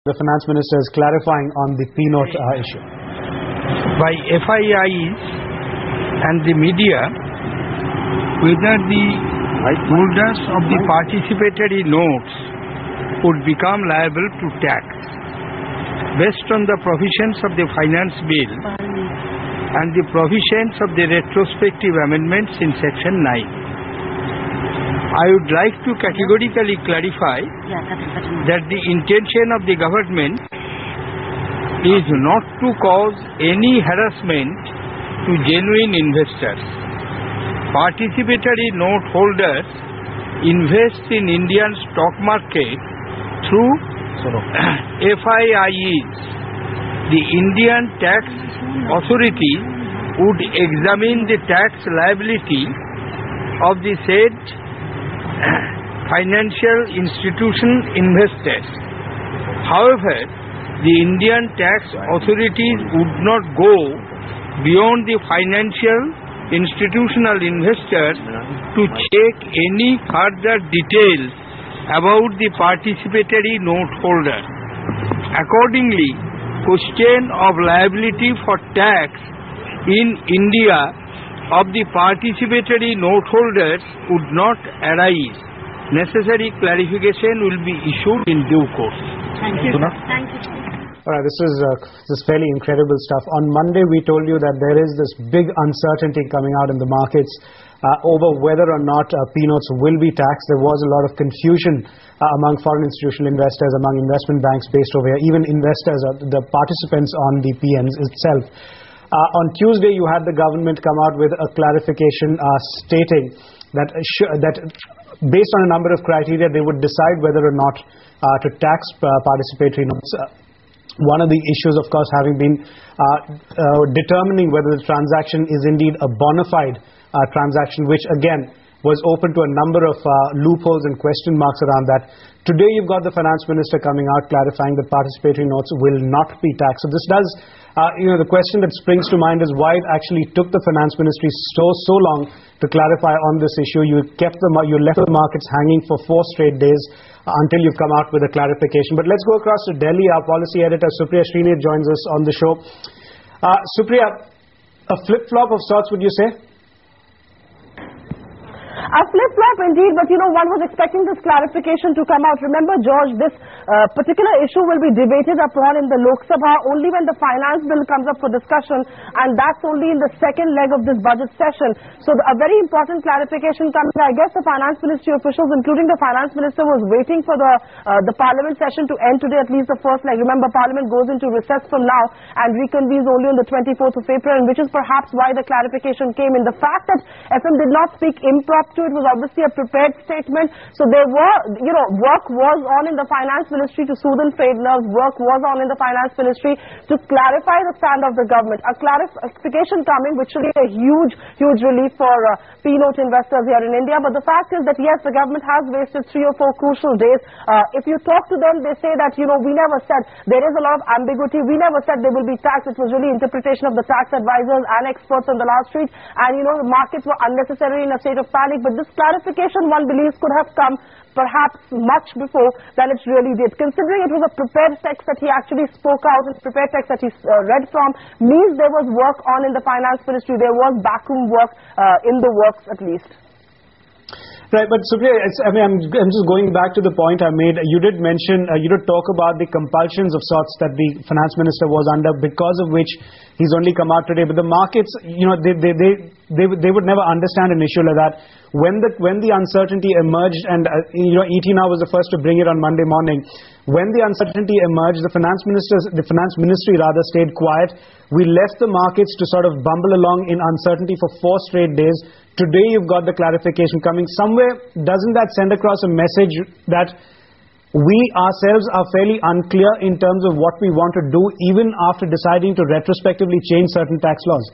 The Finance Minister is clarifying on the P-note issue. By FIIs and the media, whether the holders of the participatory notes would become liable to tax based on the provisions of the Finance Bill and the provisions of the retrospective amendments in Section 9. I would like to categorically clarify that the intention of the government is not to cause any harassment to genuine investors. Participatory note holders invest in Indian stock market through FIIs. The Indian Tax Authority would examine the tax liability of the said financial institution investors. However, the Indian tax authorities would not go beyond the financial institutional investors to check any further details about the participatory note holder. Accordingly, question of liability for tax in India of the participatory note holders would not arise. Necessary clarification will be issued in due course. Thank you. Thank you. All right, this is fairly incredible stuff. On Monday, we told you that there is this big uncertainty coming out in the markets over whether or not P-notes will be taxed. There was a lot of confusion among foreign institutional investors, among investment banks based over here, even investors, the participants on the PNs itself. On Tuesday, you had the government come out with a clarification stating that based on a number of criteria, they would decide whether or not to tax participatory notes. One of the issues, of course, having been determining whether the transaction is indeed a bona fide transaction, which again was open to a number of loopholes and question marks around that. Today, you've got the Finance Minister coming out clarifying that participatory notes will not be taxed. So this does, the question that springs to mind is why it actually took the Finance Ministry so long to clarify on this issue. You left the markets hanging for 4 straight days until you've come out with a clarification. But let's go across to Delhi. Our policy editor Supriya Srinath joins us on the show. Supriya, a flip-flop of sorts, would you say? A flip-flop indeed, but one was expecting this clarification to come out. Remember, George, this particular issue will be debated upon in the Lok Sabha only when the finance bill comes up for discussion, and that's only in the second leg of this budget session. So a very important clarification comes. I guess the finance ministry officials, including the finance minister, was waiting for the parliament session to end today, at least the first leg. Remember, parliament goes into recess from now and reconvenes only on the 24th of April, and which is perhaps why the clarification came in. The fact that FM did not speak improper, it was obviously a prepared statement. So there were, work was on in the finance ministry to soothe and fade nerves. Work was on in the finance ministry to clarify the stand of the government. A clarification coming, which should be a huge relief for P-note investors here in India. But the fact is that yes, the government has wasted 3 or 4 crucial days. If you talk to them, they say that, we never said. There is a lot of ambiguity. We never said they will be taxed. It was really interpretation of the tax advisors and experts on the last street. And, the markets were unnecessarily in a state of panic. But this clarification, one believes, could have come perhaps much before than it really did. Considering it was a prepared text that he actually spoke out, and prepared text that he read from, means there was work on in the finance ministry. There was backroom work in the works at least. Right, but Supriya, I'm just going back to the point I made. You did mention, you did talk about the compulsions of sorts that the finance minister was under, because of which he's only come out today. But the markets, they would never understand an issue like that. When the uncertainty emerged, and ET now was the first to bring it on Monday morning. When the uncertainty emerged, the finance ministry stayed quiet. We left the markets to sort of bumble along in uncertainty for 4 straight days. Today you've got the clarification coming. Somewhere, doesn't that send across a message that we ourselves are fairly unclear in terms of what we want to do, even after deciding to retrospectively change certain tax laws?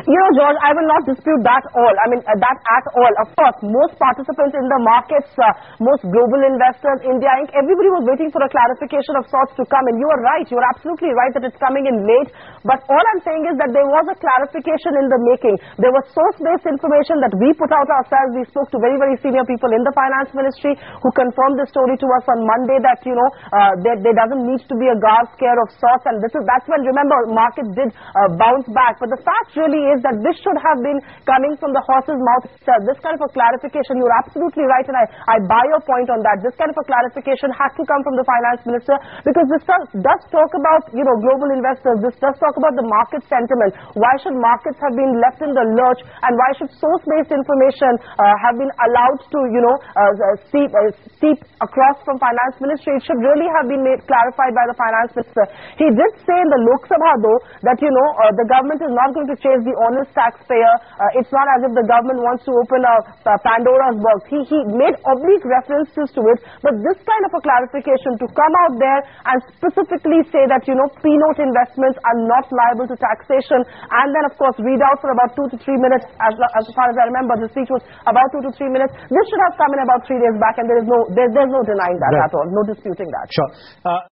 You know, George, I will not dispute that that at all. Of course, most participants in the markets, most global investors, India Inc., everybody was waiting for a clarification of sorts to come. And you are right. You are absolutely right that it's coming in late. But all I'm saying is that there was a clarification in the making. There was source-based information that we put out ourselves. We spoke to very, very senior people in the finance ministry who confirmed the story to us on Monday that, you know, there doesn't need to be a GAAR scare of sorts. And that's when, remember, markets did bounce back. But the fact really is that this should have been coming from the horse's mouth itself. This kind of a clarification, you're absolutely right, and I buy your point on that. This kind of a clarification had to come from the finance minister, because this does talk about, you know, global investors. This does talk about the market sentiment. Why should markets have been left in the lurch, and why should source-based information have been allowed to, you know, seep across from finance ministry? It should really have been clarified by the finance minister. He did say in the Lok Sabha, though, that, you know, the government is not going to chase the honest taxpayer. It's not as if the government wants to open a Pandora's box. He made oblique references to it, but this kind of a clarification to come out there and specifically say that, you know, P-note investments are not liable to taxation, and then of course read out for about 2 to 3 minutes, as far as I remember, the speech was about 2 to 3 minutes. This should have come in about 3 days back, and there's no denying that at all, no disputing that. Sure.